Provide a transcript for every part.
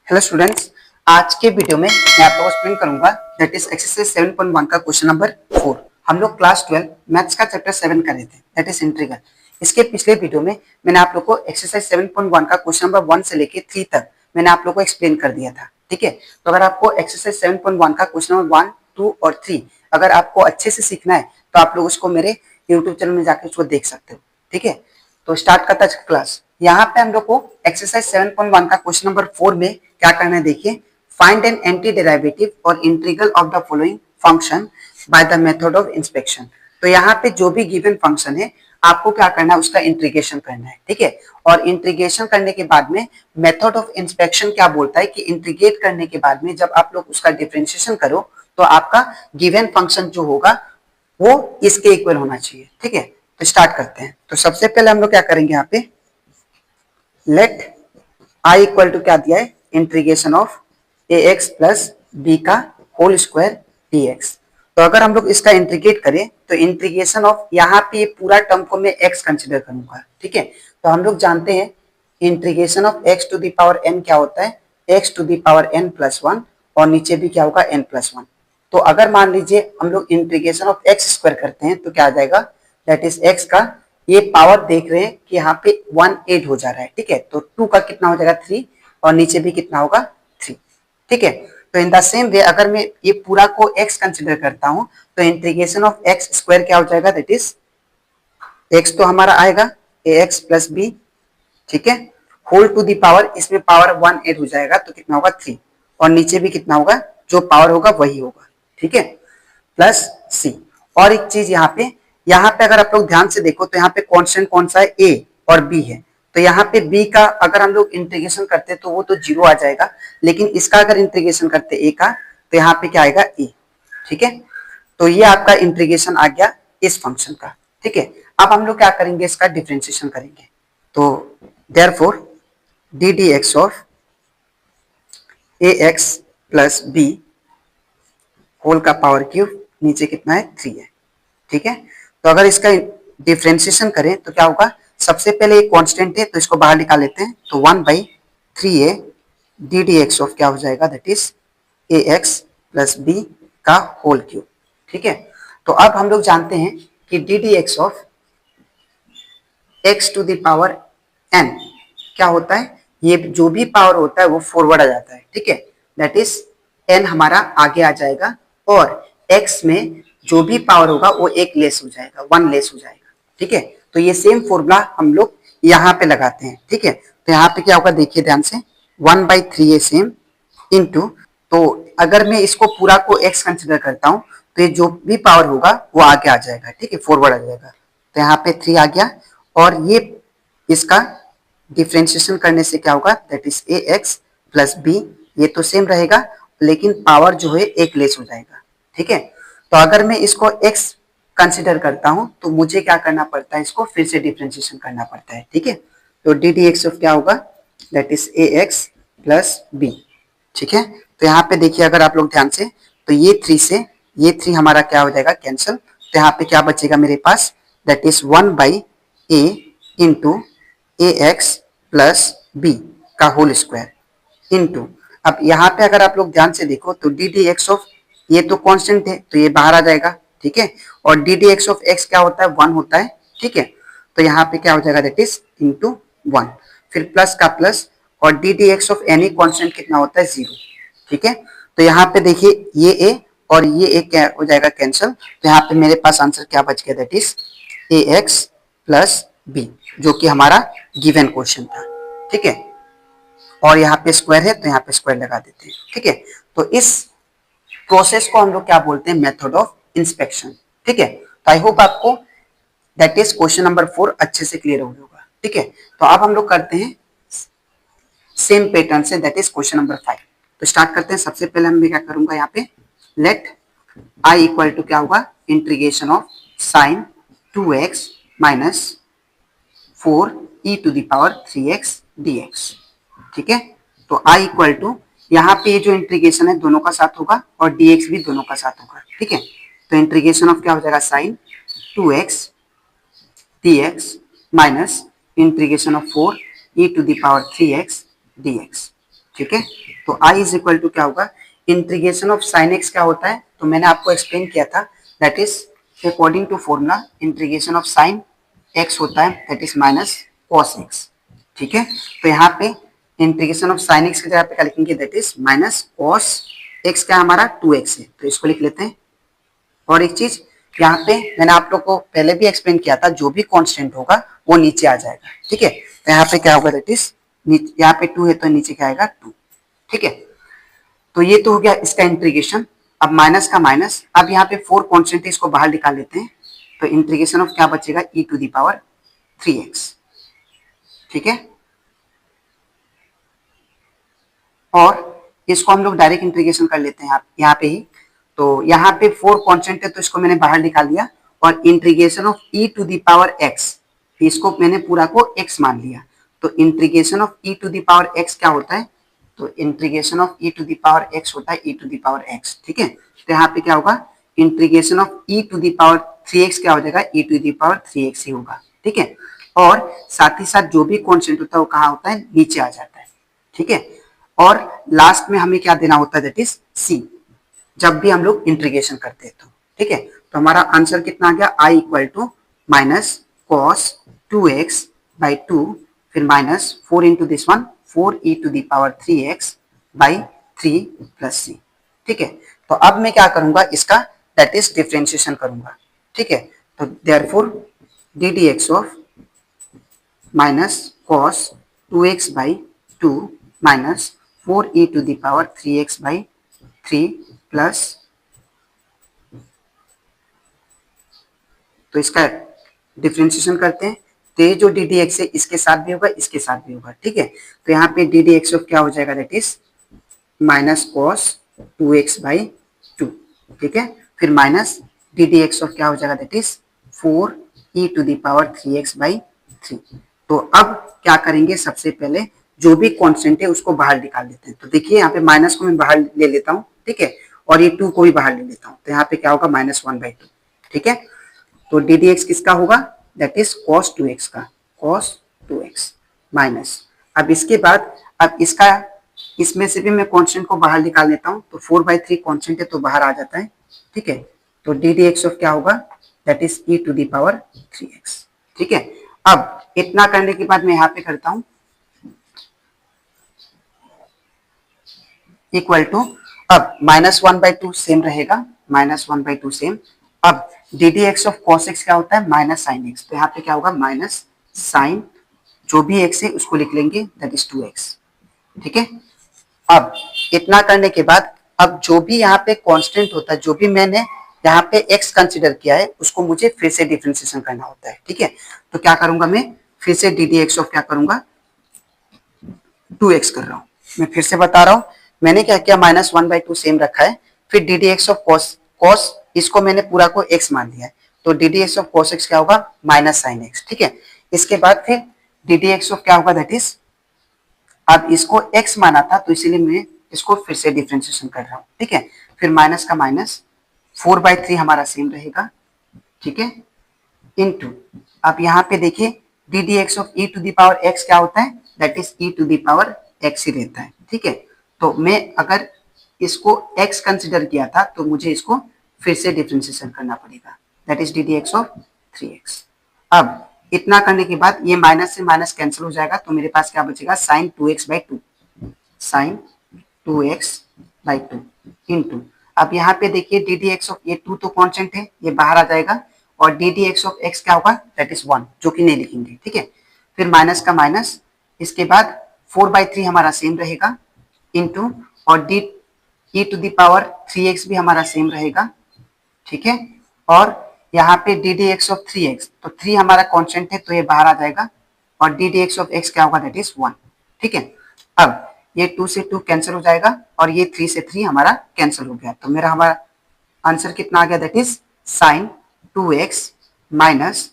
Hello students, आज के video में मैं आप लोगों को एक्सप्लेन करूंगा दैट इज एक्सरसाइज 7.1 का क्वेश्चन नंबर 4। हम लोग क्लास 12 मैथ्स का चैप्टर 7 कर रहे थे दैट इज इंटीग्रल। इसके पिछले वीडियो में मैंने आप लोग को एक्सरसाइज 7.1 का क्वेश्चन नंबर 1 से लेके 3 तक मैंने आप लोग को एक्सप्लेन कर दिया था। ठीक है, तो अगर आपको एक्सरसाइज 7.1 का क्वेश्चन नंबर 1, 2 और 3 अगर आपको अच्छे से सीखना है तो आप लोग उसको मेरे यूट्यूब चैनल में जाकर उसको देख सकते हो। ठीक है, तो स्टार्ट करता है क्लास। यहाँ पे हम लोग को एक्सरसाइज 7.1 का क्वेश्चन नंबर 4 में क्या करना है, देखिए। फाइंड एन एंटी डेरिवेटिव और integral of the following function by the method of inspection. तो यहाँ पे जो भी गिवन फंक्शन है आपको क्या करना है, उसका इंटीग्रेशन करना है। ठीक है, और इंटीग्रेशन करने के बाद में मेथड ऑफ इंस्पेक्शन क्या बोलता है कि इंटीग्रेट करने के बाद में जब आप लोग उसका डिफरेंशिएशन करो तो आपका गिवन फंक्शन जो होगा वो इसके इक्वल होना चाहिए। ठीक है, तो स्टार्ट करते हैं। तो सबसे पहले हम लोग क्या करेंगे, यहाँ पे लेट आई इक्वल टू क्या दिया है, integration of a x plus b का होल स्क्वायर डी एक्स। तो अगर हम लोग इसका इंटीग्रेट करें तो इंटीग्रेशन ऑफ यहाँ पे ये पूरा टर्म को मैं एक्स कंसिडर करूंगा। ठीक है, तो हम लोग जानते हैं integration of x to the power n क्या होता है, x to the power n plus 1 और नीचे भी क्या होगा, एन प्लस 1। तो अगर मान लीजिए हम लोग इंटीग्रेशन ऑफ एक्स स्क्वायर करते हैं तो क्या आ जाएगा, दैट इज एक्स का ये पावर देख रहे हैं कि यहाँ पे 1 8 हो जा रहा है। ठीक है, तो 2 का कितना हो जाएगा 3 और नीचे भी कितना होगा 3। ठीक है, तो इन द सेम वे अगर मैं ये पूरा को x कंसिडर करता हूं तो इंटीग्रेशन ऑफ एक्स स्क्वायर क्या हो जाएगा, दैट इज x तो हमारा आएगा ax प्लस बी। ठीक है, होल टू द पावर, इसमें पावर 1 8 हो जाएगा तो कितना होगा 3 और नीचे भी कितना होगा, जो पावर होगा वही होगा। ठीक है, प्लस सी। और एक चीज यहाँ पे अगर आप लोग ध्यान से देखो तो यहाँ पे कांस्टेंट कौन सा है, ए और बी है। तो यहाँ पे बी का अगर हम लोग इंटीग्रेशन करते तो वो तो 0 आ जाएगा, लेकिन इसका अगर इंटीग्रेशन करते ए का तो यहाँ पे क्या आएगा, ए। ठीक है, तो ये आपका इंटीग्रेशन आ गया इस फंक्शन का। ठीक है, अब हम लोग क्या करेंगे, इसका डिफरेंशिएशन करेंगे। तो therefore d d x of a x plus b whole का पावर क्यूब नीचे कितना है, 3 है। ठीक है, तो अगर इसका डिफरेंशिएशन करें तो क्या होगा, सबसे पहले एक कांस्टेंट है तो इसको बाहर निकाल लेते हैं। तो 1/3a D d x of क्या हो जाएगा, that is a x plus b का होल क्यूब। ठीक है, तो अब हम लोग जानते हैं कि d d x of x to the power n क्या होता है, ये जो भी पावर होता है वो फॉरवर्ड आ जाता है। ठीक है, दैट इज एन हमारा आगे आ जाएगा और एक्स में जो भी पावर होगा वो एक लेस हो जाएगा, 1 लेस हो जाएगा। ठीक है, तो ये सेम फॉर्मूला हम लोग यहाँ पे लगाते हैं। ठीक है, तो यहाँ पे क्या होगा, देखिए ध्यान से, 1/3 सेम इंटू, तो अगर मैं इसको पूरा को x कंसिडर करता हूँ तो ये जो भी पावर होगा वो आगे आ जाएगा। ठीक है, फॉरवर्ड आ जाएगा। तो यहाँ पे 3 आ गया और ये इसका डिफरेंशिएशन करने से क्या होगा, that is a x plus b, ये तो सेम रहेगा लेकिन पावर जो है एक लेस हो जाएगा। ठीक है, तो अगर मैं इसको x कंसिडर करता हूं तो मुझे क्या करना पड़ता है, इसको फिर से डिफरेंशिएशन करना पड़ता है। ठीक है, तो डी डी एक्स ऑफ क्या होगा, that is a x plus b. ठीक है, तो यहाँ पे देखिए अगर आप लोग ध्यान से, तो ये 3 से ये 3 हमारा क्या हो जाएगा, कैंसिल। तो यहाँ पे क्या बचेगा मेरे पास, that is 1/a into a x plus b का होल स्क्वायर इंटू, अब यहाँ पे अगर आप लोग ध्यान से देखो तो डी डी एक्स ऑफ, ये तो कांस्टेंट है तो ये बाहर आ जाएगा। ठीक है, और D d x of x क्या होता है, 1 होता है। ठीक है, तो यहाँ पे क्या हो जाएगा, दैट इज इंटू 1, फिर प्लस का प्लस, और D d x of any constant कितना होता है, 0। ठीक है, तो यहाँ पे देखिए ये ए और ये ए क्या हो जाएगा, कैंसिल। तो यहाँ पे मेरे पास आंसर क्या बच गया, that is a x plus b, जो कि हमारा गिवन क्वेश्चन था। ठीक है, और यहाँ पे स्क्वायर है तो यहाँ पे स्क्वायर लगा देते हैं। ठीक है, तो इस प्रोसेस को हम लोग क्या बोलते हैं, मेथड ऑफ इंस्पेक्शन। ठीक है, तो आई होप आपको दैट इज क्वेश्चन नंबर 4 अच्छे से क्लियर हो गया होगा। ठीक है, तो अब हम लोग करते हैं सेम पैटर्न से, दैट इज क्वेश्चन नंबर 5। तो स्टार्ट करते हैं। सबसे पहले मैं क्या करूंगा, यहाँ पे लेट आई इक्वल टू क्या होगा, integration of sine 2x minus 4 e to the power 3x dx। ठीक है, तो i इक्वल टू, यहाँ पे जो इंटीग्रेशन है दोनों का साथ होगा और dx भी दोनों का साथ होगा। ठीक है, तो इंटीग्रेशन ऑफ क्या हो जाएगा, sine 2x dx minus integration of 4 e to the power 3x dx। ठीक है। तो i इज इक्वल टू क्या होगा, इंटीग्रेशन ऑफ साइन एक्स क्या होता है, तो मैंने आपको एक्सप्लेन किया था, that is according to formula integration of sine x होता है that is minus cos x. ठीक है, तो यहाँ पे इंटीग्रेशन ऑफ साइन एक्स की जगह पे क्या लिखेंगे, that is minus cos x क्या हमारा 2x है, तो इसको लिख लेते हैं। और एक चीज यहाँ पे मैंने आप लोग को पहले भी एक्सप्लेन किया था, जो भी कांस्टेंट होगा वो नीचे आ जाएगा। ठीक है, तो यहाँ पे क्या होगा, दैट इज यहाँ पे 2 है तो नीचे क्या आएगा 2। ठीक है, तो ये तो हो गया इसका इंटीग्रेशन। अब माइनस का माइनस, अब यहाँ पे 4 कांस्टेंट है, इसको बाहर निकाल लेते हैं, तो इंटीग्रेशन ऑफ क्या बचेगा, e to the power 3x। ठीक है, और इसको हम लोग डायरेक्ट इंटीग्रेशन कर लेते हैं यहाँ पे ही। तो यहाँ पे 4 कांस्टेंट है तो इसको मैंने बाहर निकाल लिया, और integration of e to the power x, इसको मैंने पूरा को x मान लिया। तो integration of e to the power x क्या होता है, तो integration of e to the power x होता है e to the power x। ठीक है, तो यहाँ पे क्या होगा, integration of e to the power 3x क्या हो जाएगा, e to the power 3x ही होगा। ठीक है, और साथ ही साथ जो भी कांस्टेंट होता है वो कहाँ होता है, नीचे आ जाता है। ठीक है, और लास्ट में हमें क्या देना होता है, दैट इज c, जब भी हम लोग इंटीग्रेशन करते हैं तो। ठीक है, तो हमारा आंसर कितना आ गया, i equal to minus cos 2x by 2, फिर minus 4 into this one 4e to the power 3x by 3 plus c। ठीक है, तो अब मैं क्या करूंगा, इसका दैट इज डिफरेंशिएशन करूंगा। ठीक है, तो therefore d d x of minus cos 2x by 2 minus 4e to the power 3x by 3 plus, तो इसका डिफरेंशिएशन करते हैं, तो ये जो डी डी एक्स है इसके साथ भी होगा, इसके साथ भी होगा। ठीक है, तो यहाँ पे डी डी एक्स ऑफ क्या हो जाएगा, that is minus cos 2x by 2। ठीक है, फिर minus d d x of क्या हो जाएगा, that is 4e to the power 3x by 3। तो अब क्या करेंगे, सबसे पहले जो भी कांस्टेंट है उसको बाहर निकाल लेते हैं। तो देखिए यहाँ पे माइनस को मैं बाहर ले लेता हूँ, ठीक है, और ये 2 को भी बाहर ले लेता हूँ, तो यहाँ पे क्या होगा, माइनस 1/2। ठीक है, तो डी डी एक्स किसका होगा, दैट इज कॉस 2x का, कॉस 2x माइनस, अब इसके बाद अब इसका, इसमें से भी मैं कांस्टेंट को बाहर निकाल लेता हूँ, तो 4/3 कांस्टेंट है तो बाहर आ जाता है। ठीक है, तो डी डी एक्स ऑफ क्या होगा, that is e to the power 3x। ठीक है, अब इतना करने के बाद मैं यहाँ पे करता हूँ इक्वल टू, अब माइनस 1/2 सेम रहेगा, माइनस 1/2 सेम। अब D d x of cos x क्या होता है, माइनस साइन एक्स, तो यहाँ पे क्या होगा, माइनस साइन जो भी एक्स है उसको लिख लेंगे, दैट इज 2x। ठीक है, अब इतना करने के बाद अब जो भी यहाँ पे कांस्टेंट होता है, जो भी मैंने यहाँ पे x कंसीडर किया है उसको मुझे फिर से डिफरेंशिएशन करना होता है। ठीक है, तो क्या करूंगा, मैं फिर से डी डी एक्स ऑफ क्या करूंगा, 2x कर रहा हूँ। मैं फिर से बता रहा हूँ, मैंने क्या किया, माइनस 1/2 सेम रखा है, फिर D d x of cos इसको मैंने पूरा को x मान लिया है, तो D d x of cos x क्या होगा, माइनस साइन एक्स। ठीक है, इसके बाद फिर डी डी एक्स ऑफ क्या होगा, दैट इज, अब इसको x माना था तो इसीलिए मैं इसको फिर से डिफरेंशिएशन कर रहा हूँ। ठीक है, फिर माइनस का माइनस 4/3 हमारा सेम रहेगा। ठीक है, इनटू, अब यहाँ पे देखिए d d x of e to the power x क्या होता है, that is e to the power x ही रहता है। ठीक है, तो मैं अगर इसको x कंसिडर किया था तो मुझे इसको फिर से डिफरेंशिएशन करना पड़ेगा, that is D d x of 3x। अब इतना करने के बाद ये माइनस से माइनस कैंसिल हो जाएगा, तो मेरे पास क्या बचेगा, sign 2x/2, sign 2x/2 into, अब यहाँ पे देखिए डी डी एक्स ऑफ ये 2 तो कांस्टेंट है, ये बाहर आ जाएगा, और D d x of x क्या होगा, दैट इज 1, जो कि नहीं लिखेंगे। ठीक है, फिर माइनस का माइनस, इसके बाद 4/3 हमारा सेम रहेगा, इंटू, और d e to the power 3x भी हमारा सेम रहेगा। ठीक है, और यहाँ पे D d x of 3x, तो 3 हमारा कांस्टेंट है तो ये बाहर आ जाएगा, और D d x of x क्या होगा, दैट इज 1। ठीक है, अब ये 2 से 2 कैंसिल हो जाएगा, और ये 3 से 3 हमारा कैंसिल हो गया, तो मेरा हमारा आंसर कितना आ गया, that is sine 2x minus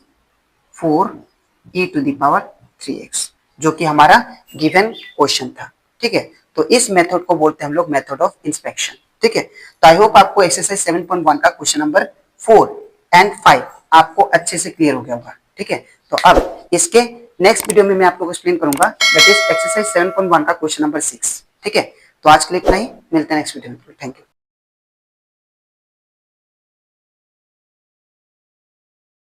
4e to the power 3x, जो कि हमारा गिवन क्वेश्चन था। ठीक है, तो इस मेथड को बोलते हैं हम लोग मेथड ऑफ इंस्पेक्शन। ठीक है, तो आई होप आपको एक्सरसाइज 7.1 का क्वेश्चन नंबर 4 एंड 5 आपको अच्छे से क्लियर हो गया होगा। ठीक है, तो अब इसके नेक्स्ट वीडियो में मैं आपको एक्सप्लेन करूंगा, दैट इज एक्सरसाइज 7.1 का क्वेश्चन नंबर 6। ठीक है, तो आज के लिए इतना ही, मिलते हैं नेक्स्ट वीडियो में। Thank you.